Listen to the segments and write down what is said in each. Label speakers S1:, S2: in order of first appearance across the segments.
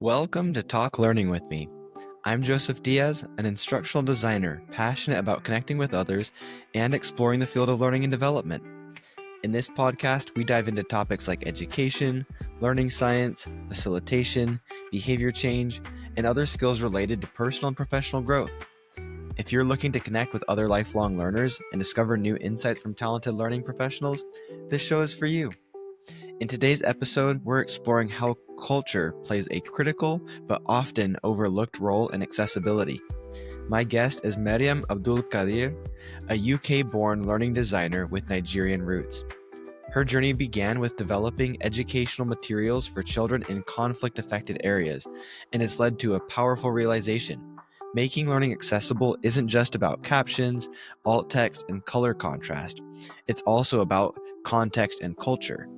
S1: Welcome to Talk Learning with me. I'm Joseph Diaz, an instructional designer passionate about connecting with others and exploring the field of learning and development. In this podcast, we dive into topics like education, learning science, facilitation, behavior change, and other skills related to personal and professional growth. If you're looking to connect with other lifelong learners and discover new insights from talented learning professionals, this show is for you. In today's episode, we're exploring how culture plays a critical but often overlooked role in accessibility. My guest is Maryam Abdulkadir, a UK-born learning designer with Nigerian roots. Her journey began with developing educational materials for children in conflict-affected areas, and it's led to a powerful realization. Making learning accessible isn't just about captions, alt text, and color contrast. It's also about context and culture.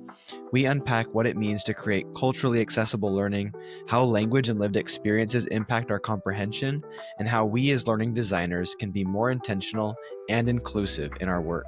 S1: We unpack what it means to create culturally accessible learning, how language and lived experiences impact our comprehension, and how we as learning designers can be more intentional and inclusive in our work.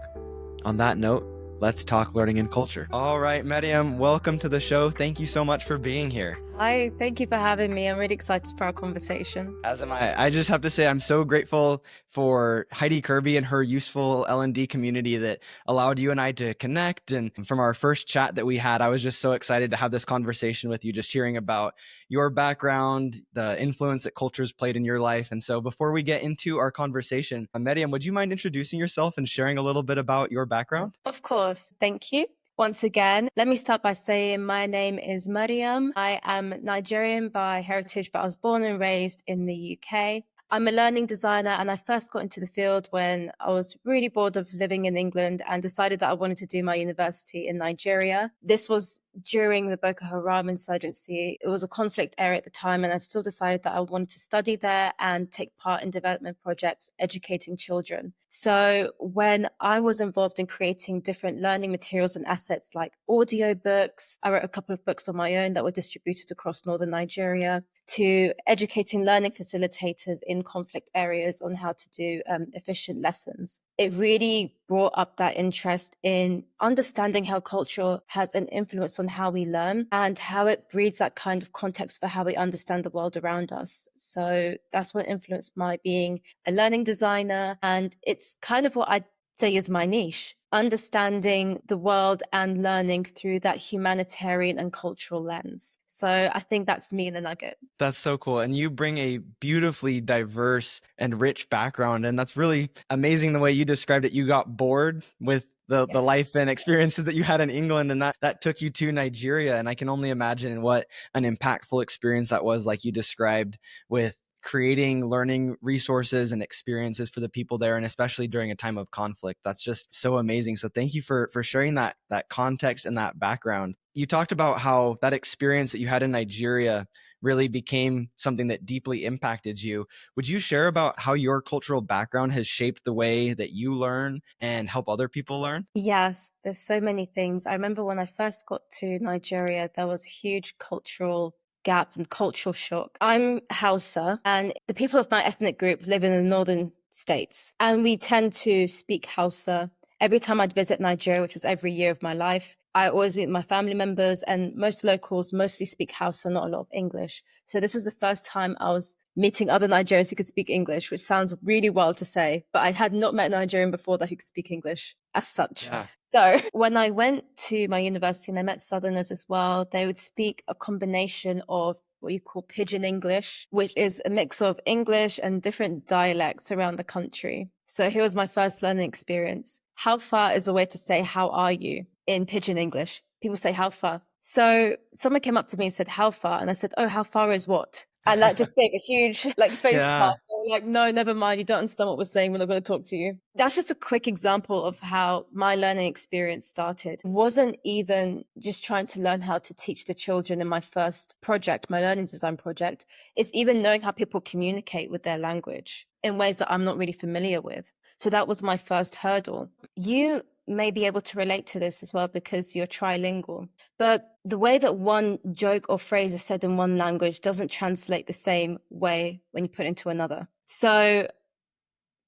S1: On that note, let's talk learning and culture. All right, Maryam, welcome to the show. Thank you so much for being here.
S2: Hi, thank you for having me. I'm really excited for our conversation.
S1: As am I. I just have to say I'm so grateful for Heidi Kirby and her useful L&D community that allowed you and I to connect. And from our first chat that we had, I was just so excited to have this conversation with you, just hearing about your background, the influence that culture's played in your life. And so before we get into our conversation, Maryam, would you mind introducing yourself and sharing a little bit about your background?
S2: Of course. Thank you. Once again, let me start by saying my name is Maryam. I am Nigerian by heritage, but I was born and raised in the UK. I'm a learning designer, and I first got into the field when I was really bored of living in England and decided that I wanted to do my university in Nigeria. This was during the Boko Haram insurgency. It was a conflict area at the time, and I still decided that I wanted to study there and take part in development projects educating children. So when I was involved in creating different learning materials and assets like audio books, I wrote a couple of books on my own that were distributed across northern Nigeria, to educating learning facilitators in conflict areas on how to do efficient lessons. It really brought up that interest in understanding how culture has an influence on how we learn and how it breeds that kind of context for how we understand the world around us. So that's what influenced my being a learning designer. And it's kind of what I'd say is my niche, understanding the world and learning through that humanitarian and cultural lens. So I think that's me in a nugget.
S1: That's so cool. And you bring a beautifully diverse and rich background. And that's really amazing the way you described it. You got bored with the life and experiences that you had in England, and that took you to Nigeria. And I can only imagine what an impactful experience that was, like you described, with creating learning resources and experiences for the people there, and especially during a time of conflict. That's just so amazing. So thank you for sharing that context and that background. You talked about how that experience that you had in Nigeria really became something that deeply impacted you. Would you share about how your cultural background has shaped the way that you learn and help other people learn?
S2: Yes, there's so many things. I remember when I first got to Nigeria, there was a huge cultural gap and cultural shock. I'm Hausa, and the people of my ethnic group live in the northern states, and we tend to speak Hausa. Every time I'd visit Nigeria, which was every year of my life, I always meet my family members, and most locals mostly speak Hausa, not a lot of English. So this was the first time I was meeting other Nigerians who could speak English, which sounds really wild to say, but I had not met a Nigerian before that who could speak English as such.
S1: Yeah.
S2: So when I went to my university and I met Southerners as well, they would speak a combination of what you call pidgin English, which is a mix of English and different dialects around the country. So here was my first learning experience. How far is a way to say, how are you in pidgin English? People say, how far? So someone came up to me and said, how far? And I said, oh, how far is what? And that just gave a huge face cut. Like, no, never mind. You don't understand what we're saying. We're not going to talk to you. That's just a quick example of how my learning experience started. It wasn't even just trying to learn how to teach the children in my first project, my learning design project. It's even knowing how people communicate with their language in ways that I'm not really familiar with. So that was my first hurdle. You may be able to relate to this as well because you're trilingual. But the way that one joke or phrase is said in one language doesn't translate the same way when you put it into another. So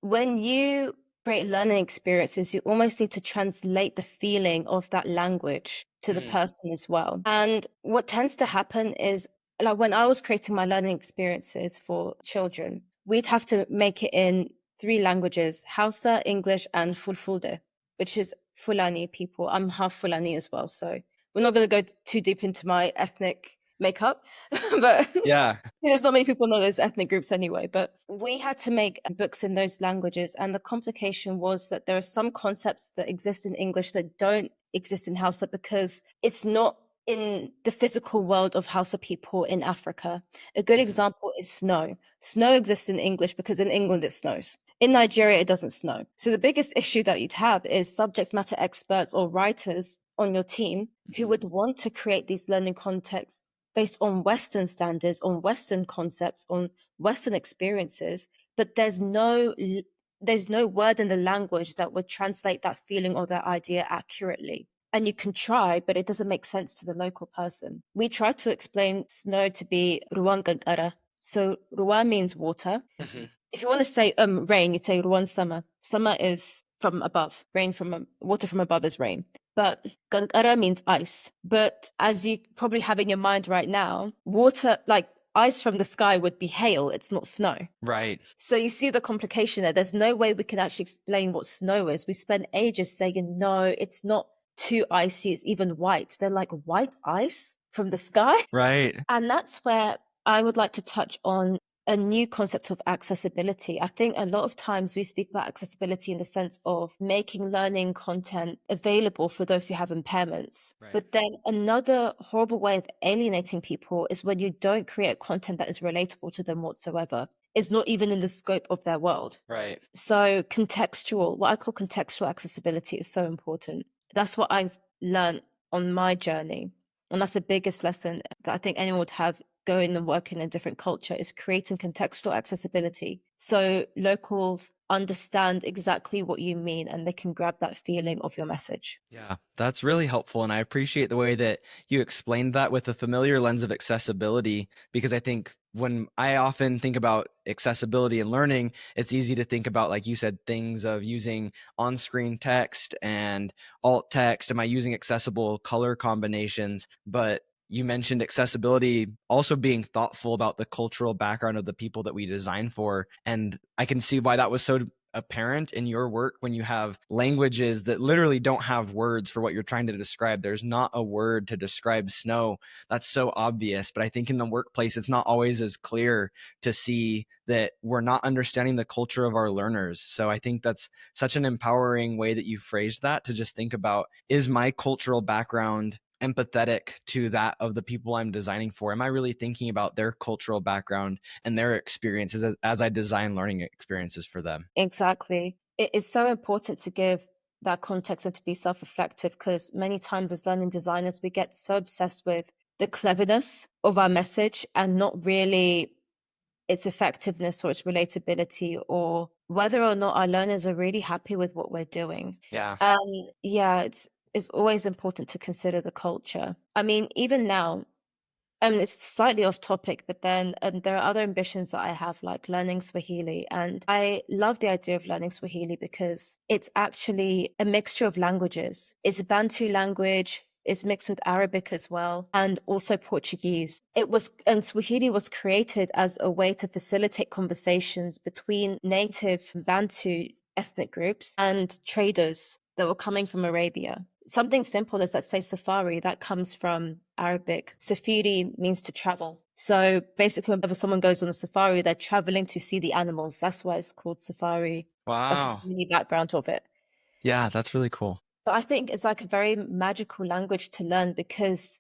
S2: when you create learning experiences, you almost need to translate the feeling of that language to the person as well. And what tends to happen is like when I was creating my learning experiences for children, we'd have to make it in 3 languages: Hausa, English, and Fulfulde, which is Fulani people. I'm half Fulani as well, so we're not going to go too deep into my ethnic makeup, but
S1: Yeah.
S2: there's not many people know those ethnic groups anyway. But we had to make books in those languages, and the complication was that there are some concepts that exist in English that don't exist in Hausa because it's not in the physical world of Hausa people in Africa. A good example is snow. Snow exists in English because in England it snows. In Nigeria, it doesn't snow. So the biggest issue that you'd have is subject matter experts or writers on your team who would want to create these learning contexts based on Western standards, on Western concepts, on Western experiences, but there's no word in the language that would translate that feeling or that idea accurately. And you can try, but it doesn't make sense to the local person. We try to explain snow to be ruwan gangara. So ruwa means water. If you want to say rain, you say ruwan sama. Sama is from above. Rain from water from above is rain. But gangara means ice. But as you probably have in your mind right now, water, like ice from the sky, would be hail. It's not snow.
S1: Right.
S2: So you see the complication there. There's no way we can actually explain what snow is. We spend ages saying, no, it's not too icy. It's even white. They're like, white ice from the sky?
S1: Right.
S2: And that's where I would like to touch on a new concept of accessibility. I think a lot of times we speak about accessibility in the sense of making learning content available for those who have impairments.
S1: Right.
S2: But then another horrible way of alienating people is when you don't create content that is relatable to them whatsoever. It's not even in the scope of their world.
S1: Right.
S2: So contextual, what I call contextual accessibility, is so important. That's what I've learned on my journey. And that's the biggest lesson that I think anyone would have going and working in a different culture, is creating contextual accessibility. So locals understand exactly what you mean and they can grab that feeling of your message.
S1: Yeah, that's really helpful. And I appreciate the way that you explained that with a familiar lens of accessibility, because I think when I often think about accessibility and learning, it's easy to think about, like you said, things of using on-screen text and alt text. Am I using accessible color combinations? But you mentioned accessibility also being thoughtful about the cultural background of the people that we design for. And I can see why that was so apparent in your work when you have languages that literally don't have words for what you're trying to describe. There's not a word to describe snow. That's so obvious. But I think in the workplace, it's not always as clear to see that we're not understanding the culture of our learners. So I think that's such an empowering way that you phrased that, to just think about, is my cultural background empathetic to that of the people I'm designing for? Am I really thinking about their cultural background and their experiences as I design learning experiences for them?
S2: Exactly. It is so important to give that context and to be self-reflective, because many times as learning designers, we get so obsessed with the cleverness of our message and not really its effectiveness or its relatability, or whether or not our learners are really happy with what we're doing.
S1: Yeah.
S2: And yeah, it's always important to consider the culture. I mean, even now, it's slightly off topic, but then there are other ambitions that I have, like learning Swahili. And I love the idea of learning Swahili because it's actually a mixture of languages. It's a Bantu language. It's mixed with Arabic as well, and also Portuguese. And Swahili was created as a way to facilitate conversations between native Bantu ethnic groups and traders that were coming from Arabia. Something simple is, let's say, safari, that comes from Arabic. Safiri means to travel. So basically, whenever someone goes on a safari, they're traveling to see the animals. That's why it's called safari. That's just
S1: Wow.
S2: a mini background of it.
S1: Yeah, that's really cool.
S2: But I think it's like a very magical language to learn because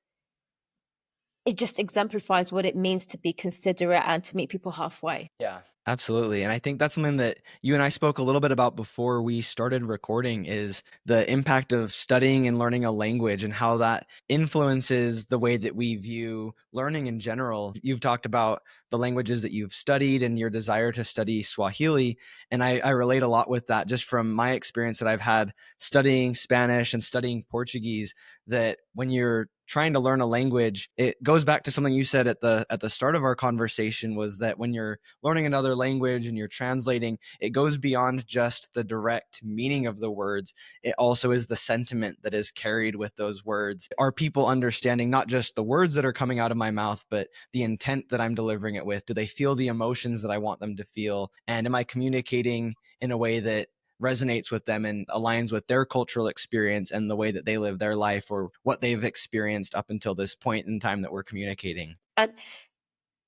S2: it just exemplifies what it means to be considerate and to meet people halfway.
S1: Yeah, absolutely. And I think that's something that you and I spoke a little bit about before we started recording, is the impact of studying and learning a language and how that influences the way that we view learning in general. You've talked about the languages that you've studied and your desire to study Swahili. And I relate a lot with that just from my experience that I've had studying Spanish and studying Portuguese, that when you're trying to learn a language, it goes back to something you said at the start of our conversation, was that when you're learning another language and you're translating, it goes beyond just the direct meaning of the words. It also is the sentiment that is carried with those words. Are people understanding not just the words that are coming out of my mouth, but the intent that I'm delivering it with? Do they feel the emotions that I want them to feel? And am I communicating in a way that resonates with them and aligns with their cultural experience and the way that they live their life, or what they've experienced up until this point in time that we're communicating?
S2: And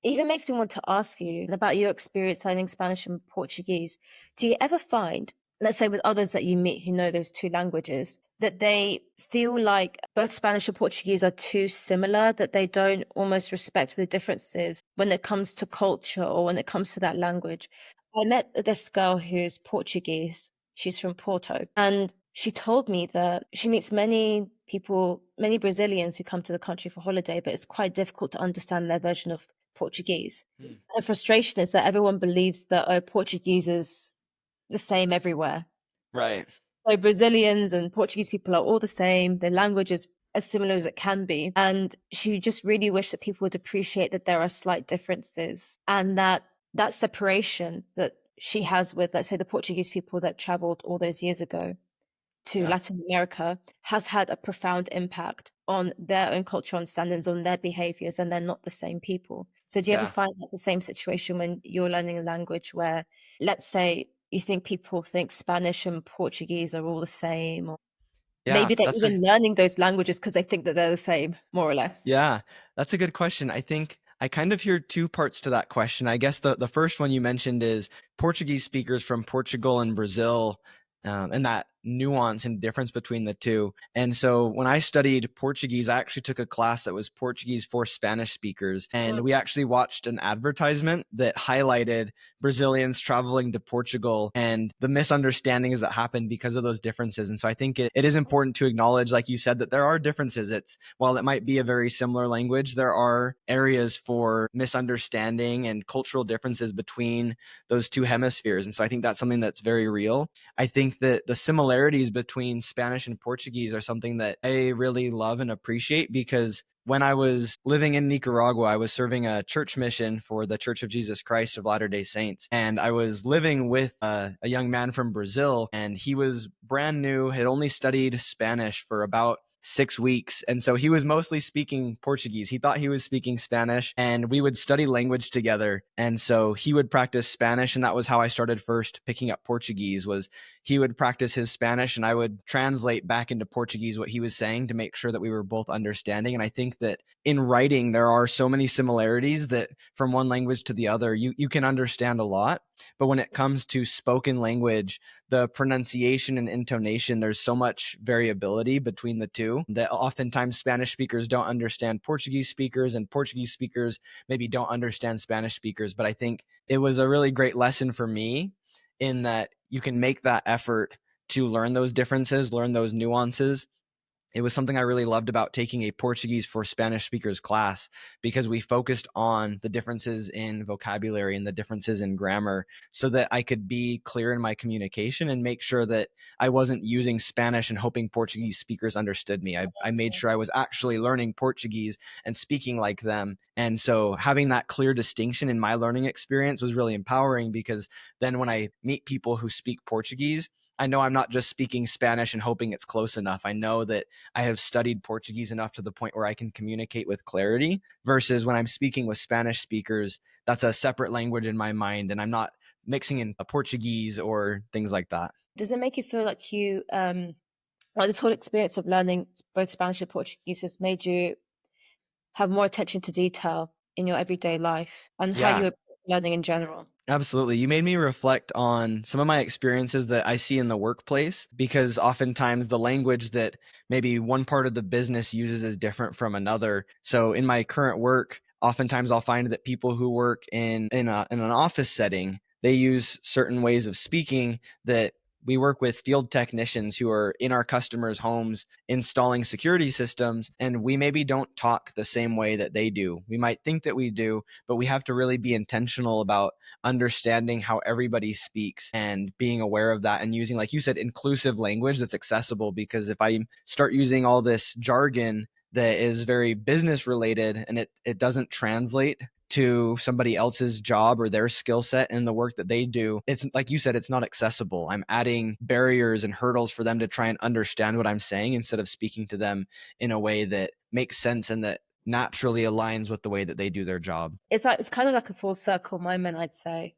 S2: even makes me want to ask you about your experience learning Spanish and Portuguese. Do you ever find, let's say with others that you meet who know those two languages, that they feel like both Spanish and Portuguese are too similar, that they don't almost respect the differences when it comes to culture or when it comes to that language? I met this girl who's Portuguese. She's from Porto. And she told me that she meets many people, many Brazilians who come to the country for holiday, but it's quite difficult to understand their version of Portuguese. The frustration is that everyone believes that Portuguese is the same everywhere.
S1: Right.
S2: So Brazilians and Portuguese people are all the same. The language is as similar as it can be. And she just really wished that people would appreciate that there are slight differences, and that that separation that she has with, let's say, the Portuguese people that traveled all those years ago to Latin America has had a profound impact on their own cultural understandings, on their behaviors, and they're not the same people. So do you ever find that's the same situation when you're learning a language where, let's say, you think people think Spanish and Portuguese are all the same, or maybe they're
S1: That's
S2: even learning those languages because they think that they're the same, more or less?
S1: Yeah, that's a good question. I think I kind of hear two parts to that question. I guess the first one you mentioned is Portuguese speakers from Portugal and Brazil, and that nuance and difference between the two. And so when I studied Portuguese, I actually took a class that was Portuguese for Spanish speakers. And we actually watched an advertisement that highlighted Brazilians traveling to Portugal and the misunderstandings that happened because of those differences. And so I think it is important to acknowledge, like you said, that there are differences. While it might be a very similar language, there are areas for misunderstanding and cultural differences between those two hemispheres. And so I think that's something that's very real. I think that the similarities between Spanish and Portuguese are something that I really love and appreciate, because when I was living in Nicaragua, I was serving a church mission for the Church of Jesus Christ of Latter-day Saints. And I was living with a young man from Brazil, and he was brand new, had only studied Spanish for about 6 weeks. And so he was mostly speaking Portuguese. He thought he was speaking Spanish, and we would study language together. And so he would practice Spanish. And that was how I started first picking up Portuguese. Was he would practice his Spanish and I would translate back into Portuguese what he was saying to make sure that we were both understanding. And I think that in writing, there are so many similarities that from one language to the other, you can understand a lot. But when it comes to spoken language, the pronunciation and intonation, there's so much variability between the two that oftentimes Spanish speakers don't understand Portuguese speakers, and Portuguese speakers maybe don't understand Spanish speakers. But I think it was a really great lesson for me in that you can make that effort to learn those differences, learn those nuances. It was something I really loved about taking a Portuguese for Spanish speakers class, because we focused on the differences in vocabulary and the differences in grammar so that I could be clear in my communication and make sure that I wasn't using Spanish and hoping Portuguese speakers understood me. I made sure I was actually learning Portuguese and speaking like them. And so having that clear distinction in my learning experience was really empowering, because then when I meet people who speak Portuguese, I know I'm not just speaking Spanish and hoping it's close enough. I know that I have studied Portuguese enough to the point where I can communicate with clarity, versus when I'm speaking with Spanish speakers, that's a separate language in my mind, and I'm not mixing in a Portuguese or things like that.
S2: Does it make you feel like you, like this whole experience of learning both Spanish and Portuguese has made you have more attention to detail in your everyday life and how
S1: Yeah.
S2: you're learning in general?
S1: Absolutely. You made me reflect on some of my experiences that I see in the workplace, because oftentimes the language that maybe one part of the business uses is different from another. So in my current work, oftentimes I'll find that people who work in an office setting, they use certain ways of speaking that we work with field technicians who are in our customers' homes installing security systems, and we maybe don't talk the same way that they do. We might think that we do, but we have to really be intentional about understanding how everybody speaks and being aware of that, and using, like you said, inclusive language that's accessible. Because if I start using all this jargon that is very business related and it doesn't translate to somebody else's job or their skill set and the work that they do, it's like you said, it's not accessible. I'm adding barriers and hurdles for them to try and understand what I'm saying instead of speaking to them in a way that makes sense and that naturally aligns with the way that they do their job.
S2: It's kind of like a full circle moment, I'd say.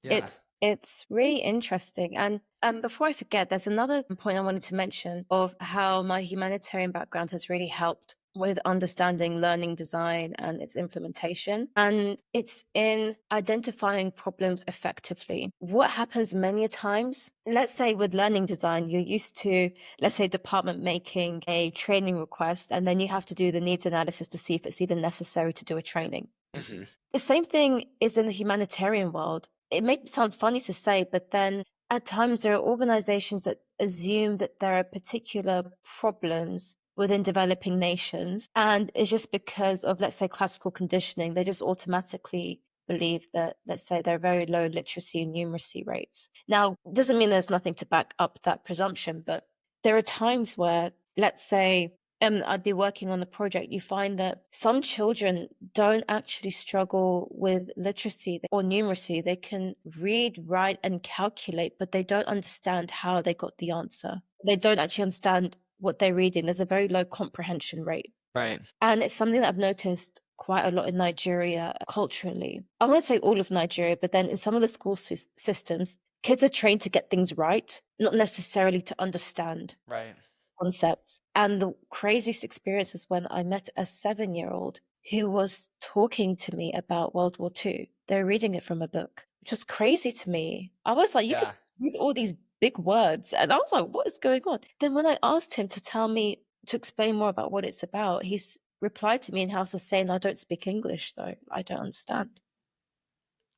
S1: Yeah.
S2: It's really interesting. And before I forget, there's another point I wanted to mention of how my humanitarian background has really helped with understanding learning design and its implementation. And it's in identifying problems effectively. What happens many a times, let's say with learning design, you're used to, let's say, department making a training request, and then you have to do the needs analysis to see if it's even necessary to do a training.
S1: Mm-hmm.
S2: The same thing is in the humanitarian world. It may sound funny to say, but then at times there are organizations that assume that there are particular problems within developing nations. And it's just because of, let's say, classical conditioning, they just automatically believe that, let's say, there are very low literacy and numeracy rates. Now, it doesn't mean there's nothing to back up that presumption, but there are times where, let's say, I'd be working on the project, you find that some children don't actually struggle with literacy or numeracy. They can read, write, and calculate, but they don't understand how they got the answer. They don't actually understand what they're reading. There's a very low comprehension rate.
S1: Right.
S2: And it's something that I've noticed quite a lot in Nigeria culturally. I won't say all of Nigeria, but then in some of the school systems, kids are trained to get things right, not necessarily to understand.
S1: Right.
S2: Concepts. And the craziest experience was when I met a 7-year-old who was talking to me about World War II. They're reading it from a book, which was crazy to me. I was like, you could read all these big words. And I was like, what is going on? Then when I asked him to tell me, to explain more about what it's about, he's replied to me in Hausa saying, I don't speak English, though. I don't understand.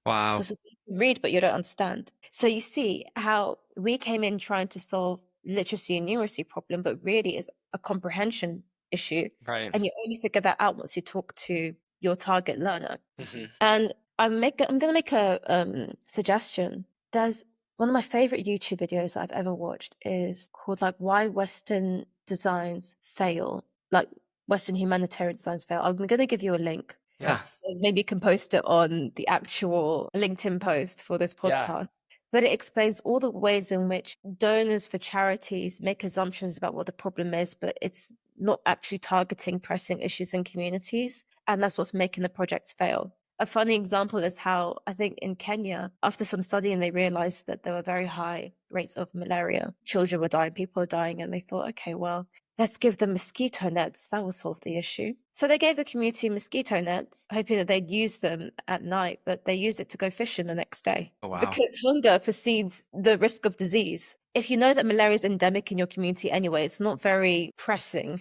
S1: Wow.
S2: So you can read, but you don't understand. So you see how we came in trying to solve literacy and numeracy problem, but really is a comprehension issue.
S1: Right.
S2: And you only figure that out once you talk to your target learner.
S1: Mm-hmm.
S2: And I'm going to make a suggestion. There's one of my favorite YouTube videos I've ever watched is called like Why Western Designs Fail, like Western Humanitarian Designs Fail. I'm going to give you a link.
S1: Yeah.
S2: So maybe you can post it on the actual LinkedIn post for this podcast. But it explains all the ways in which donors for charities make assumptions about what the problem is, but it's not actually targeting pressing issues in communities. And that's what's making the projects fail. A funny example is how I think in Kenya, after some studying, they realized that there were very high rates of malaria. Children were dying, people were dying, and they thought, okay, well, let's give them mosquito nets. That will solve the issue. So they gave the community mosquito nets, hoping that they'd use them at night, but they used it to go fishing the next day.
S1: Oh, wow.
S2: Because hunger precedes the risk of disease. If you know that malaria is endemic in your community anyway, it's not very pressing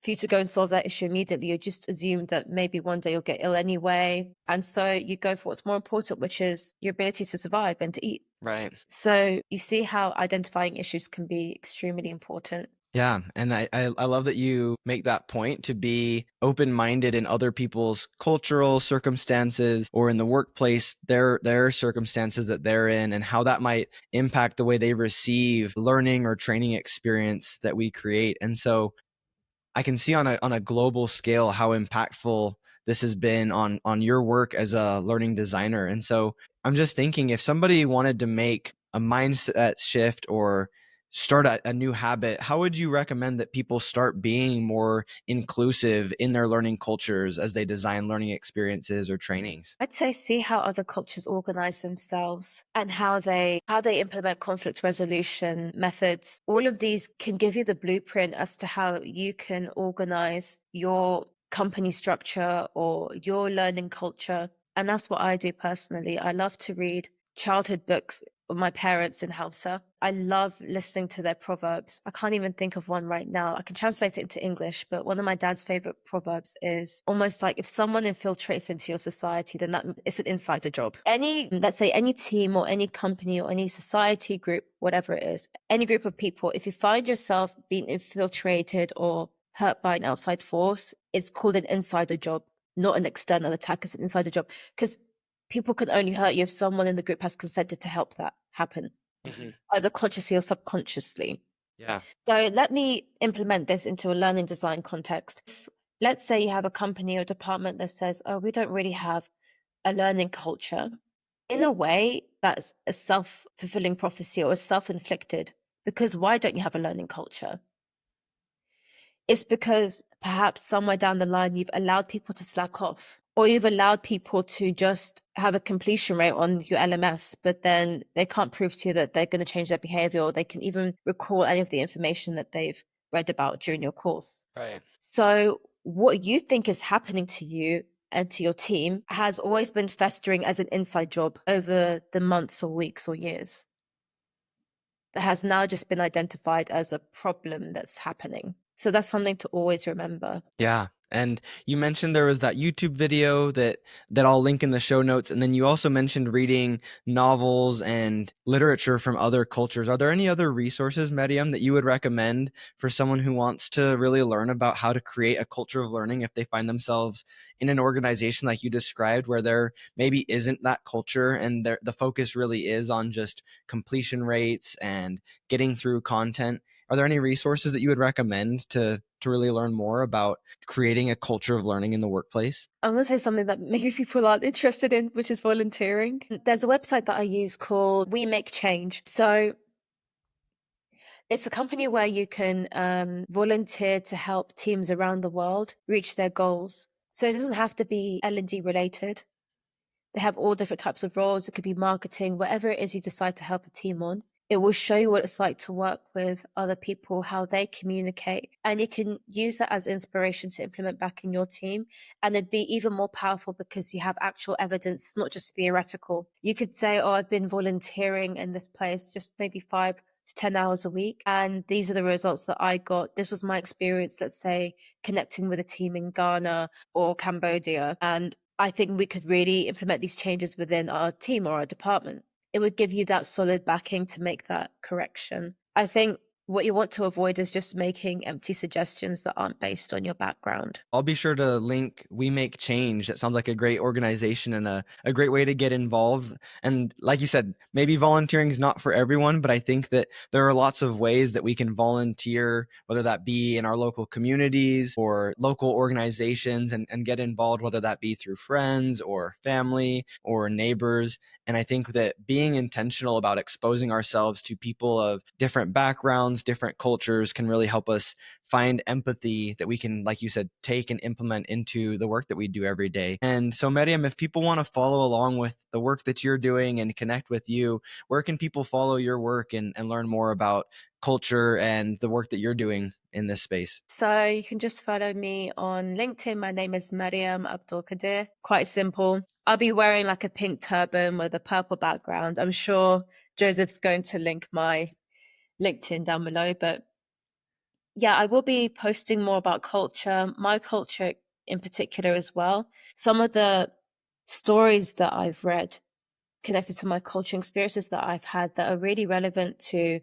S2: for you to go and solve that issue immediately. You just assume that maybe one day you'll get ill anyway. And so you go for what's more important, which is your ability to survive and to eat.
S1: Right.
S2: So you see how identifying issues can be extremely important.
S1: Yeah. And I love that you make that point to be open-minded in other people's cultural circumstances or in the workplace, their circumstances that they're in and how that might impact the way they receive learning or training experience that we create. And so I can see on a global scale how impactful this has been on your work as a learning designer. And so I'm just thinking if somebody wanted to make a mindset shift or start a new habit, how would you recommend that people start being more inclusive in their learning cultures as they design learning experiences or trainings?
S2: I'd say see how other cultures organize themselves and how they implement conflict resolution methods. All of these can give you the blueprint as to how you can organize your company structure or your learning culture. And that's what I do personally. I love to read childhood books of my parents in Hausa. I love listening to their proverbs. I can't even think of one right now. I can translate it into English, but one of my dad's favorite proverbs is almost like if someone infiltrates into your society, then that it's an insider job. Let's say any team or any company or any society group, whatever it is, any group of people, if you find yourself being infiltrated or hurt by an outside force, it's called an insider job, not an external attack. It's an insider job because people can only hurt you if someone in the group has consented to help that happen, either consciously or subconsciously.
S1: Yeah.
S2: So let me implement this into a learning design context. Let's say you have a company or department that says, oh, we don't really have a learning culture. In a way, that's a self-fulfilling prophecy or self-inflicted. Because why don't you have a learning culture? It's because perhaps somewhere down the line, you've allowed people to slack off, or you've allowed people to just have a completion rate on your LMS, but then they can't prove to you that they're going to change their behavior, or they can even recall any of the information that they've read about during your course.
S1: Right.
S2: So what you think is happening to you and to your team has always been festering as an inside job over the months or weeks or years. That has now just been identified as a problem that's happening. So that's something to always remember.
S1: Yeah. And you mentioned there was that YouTube video that I'll link in the show notes, and then you also mentioned reading novels and literature from other cultures. Are there any other resources, Maryam, that you would recommend for someone who wants to really learn about how to create a culture of learning if they find themselves in an organization like you described, where there maybe isn't that culture and the focus really is on just completion rates and getting through content? Are there any resources that you would recommend to really learn more about creating a culture of learning in the workplace?
S2: I'm going to say something that maybe people aren't interested in, which is volunteering. There's a website that I use called We Make Change. So it's a company where you can volunteer to help teams around the world reach their goals. So it doesn't have to be L&D related. They have all different types of roles. It could be marketing, whatever it is you decide to help a team on. It will show you what it's like to work with other people, how they communicate, and you can use that as inspiration to implement back in your team. And it'd be even more powerful because you have actual evidence. It's not just theoretical. You could say, oh, I've been volunteering in this place just maybe 5 to 10 hours a week. And these are the results that I got. This was my experience, let's say, connecting with a team in Ghana or Cambodia. And I think we could really implement these changes within our team or our department. It would give you that solid backing to make that correction. I think what you want to avoid is just making empty suggestions that aren't based on your background.
S1: I'll be sure to link We Make Change. That sounds like a great organization and a great way to get involved. And like you said, maybe volunteering is not for everyone, but I think that there are lots of ways that we can volunteer, whether that be in our local communities or local organizations, and get involved, whether that be through friends or family or neighbors. And I think that being intentional about exposing ourselves to people of different backgrounds, different cultures can really help us find empathy that we can, like you said, take and implement into the work that we do every day. And so, Maryam, if people want to follow along with the work that you're doing and connect with you, where can people follow your work and learn more about culture and the work that you're doing in this space?
S2: So you can just follow me on LinkedIn. My name is Maryam Abdulkadir. Quite simple. I'll be wearing like a pink turban with a purple background. I'm sure Joseph's going to link my LinkedIn down below, but yeah, I will be posting more about culture, my culture in particular as well. Some of the stories that I've read connected to my culture experiences that I've had that are really relevant to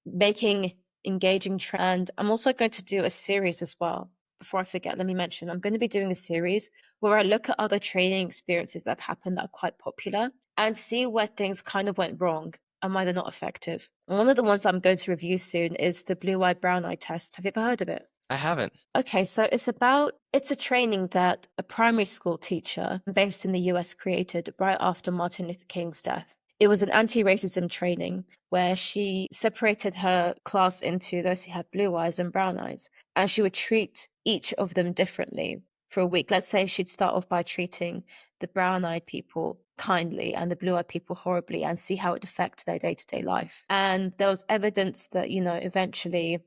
S2: making engaging trend. I'm also going to do a series as well. Before I forget, let me mention I'm going to be doing a series where I look at other training experiences that have happened that are quite popular and see where things kind of went wrong and why they're not effective. One of the ones I'm going to review soon is the blue eye brown eye test. Have you ever heard of it?
S1: I haven't.
S2: Okay, so it's a training that a primary school teacher based in the US created right after Martin Luther King's death. It was an anti-racism training where she separated her class into those who had blue eyes and brown eyes, and she would treat each of them differently for a week. Let's say she'd start off by treating the brown-eyed people kindly and the blue-eyed people horribly and see how it affected their day-to-day life. And there was evidence that, eventually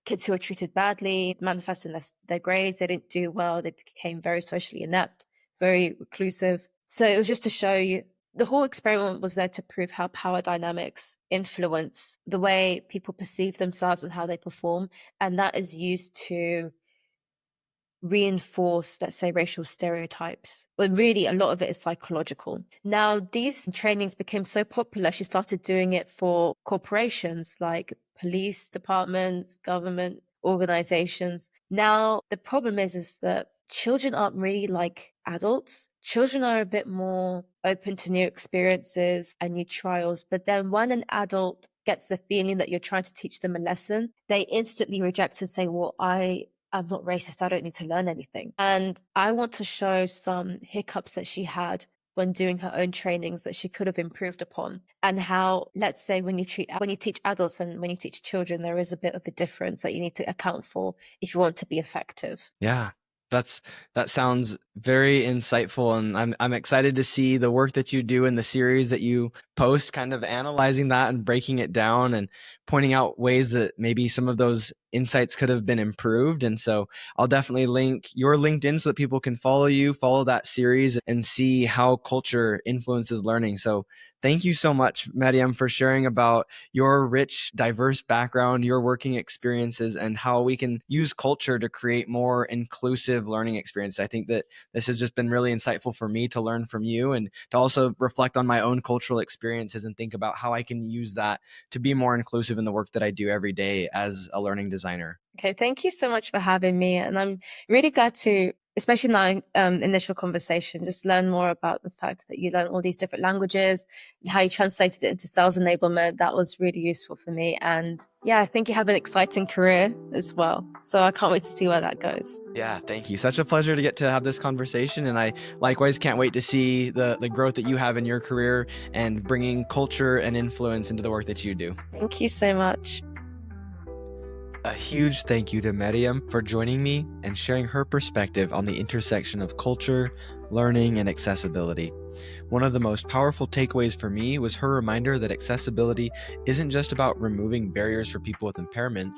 S2: kids who were treated badly manifested in their grades. They didn't do well. They became very socially inept, very reclusive. So it was just to show you the whole experiment was there to prove how power dynamics influence the way people perceive themselves and how they perform. And that is used to reinforce, let's say, racial stereotypes. But really, a lot of it is psychological. Now, these trainings became so popular, she started doing it for corporations like police departments, government organizations. Now, the problem is that children aren't really like adults. Children are a bit more open to new experiences and new trials. But then when an adult gets the feeling that you're trying to teach them a lesson, they instantly reject and say, well, I'm not racist. I don't need to learn anything. And I want to show some hiccups that she had when doing her own trainings that she could have improved upon, and how, let's say, when you teach adults and when you teach children, there is a bit of a difference that you need to account for if you want to be effective.
S1: Yeah, that sounds very insightful, and I'm excited to see the work that you do in the series that you post, kind of analyzing that and breaking it down and pointing out ways that maybe some of those insights could have been improved. And so I'll definitely link your LinkedIn so that people can follow you, follow that series, and see how culture influences learning. So thank you so much, Maryam, for sharing about your rich, diverse background, your working experiences, and how we can use culture to create more inclusive learning experiences. I think that this has just been really insightful for me to learn from you, and to also reflect on my own cultural experiences and think about how I can use that to be more inclusive in the work that I do every day as a learning designer.
S2: Okay, thank you so much for having me. And I'm really glad to, especially in our initial conversation, just learn more about the fact that you learn all these different languages and how you translated it into sales enablement. That was really useful for me. And yeah, I think you have an exciting career as well. So I can't wait to see where that goes.
S1: Yeah, thank you. Such a pleasure to get to have this conversation. And I likewise can't wait to see the growth that you have in your career and bringing culture and influence into the work that you do.
S2: Thank you so much.
S1: A huge thank you to Maryam for joining me and sharing her perspective on the intersection of culture, learning, and accessibility. One of the most powerful takeaways for me was her reminder that accessibility isn't just about removing barriers for people with impairments.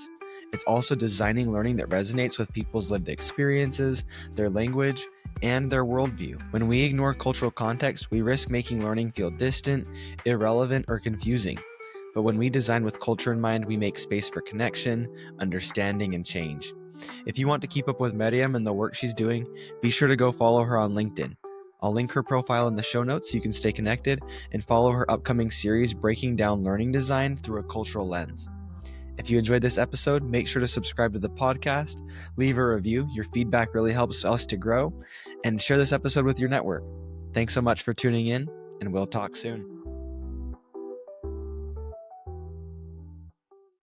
S1: It's also designing learning that resonates with people's lived experiences, their language, and their worldview. When we ignore cultural context, we risk making learning feel distant, irrelevant, or confusing. But when we design with culture in mind, we make space for connection, understanding, and change. If you want to keep up with Maryam and the work she's doing, be sure to go follow her on LinkedIn. I'll link her profile in the show notes so you can stay connected and follow her upcoming series breaking down learning design through a cultural lens. If you enjoyed this episode, make sure to subscribe to the podcast, leave a review. Your feedback really helps us to grow, and share this episode with your network. Thanks so much for tuning in, and we'll talk soon.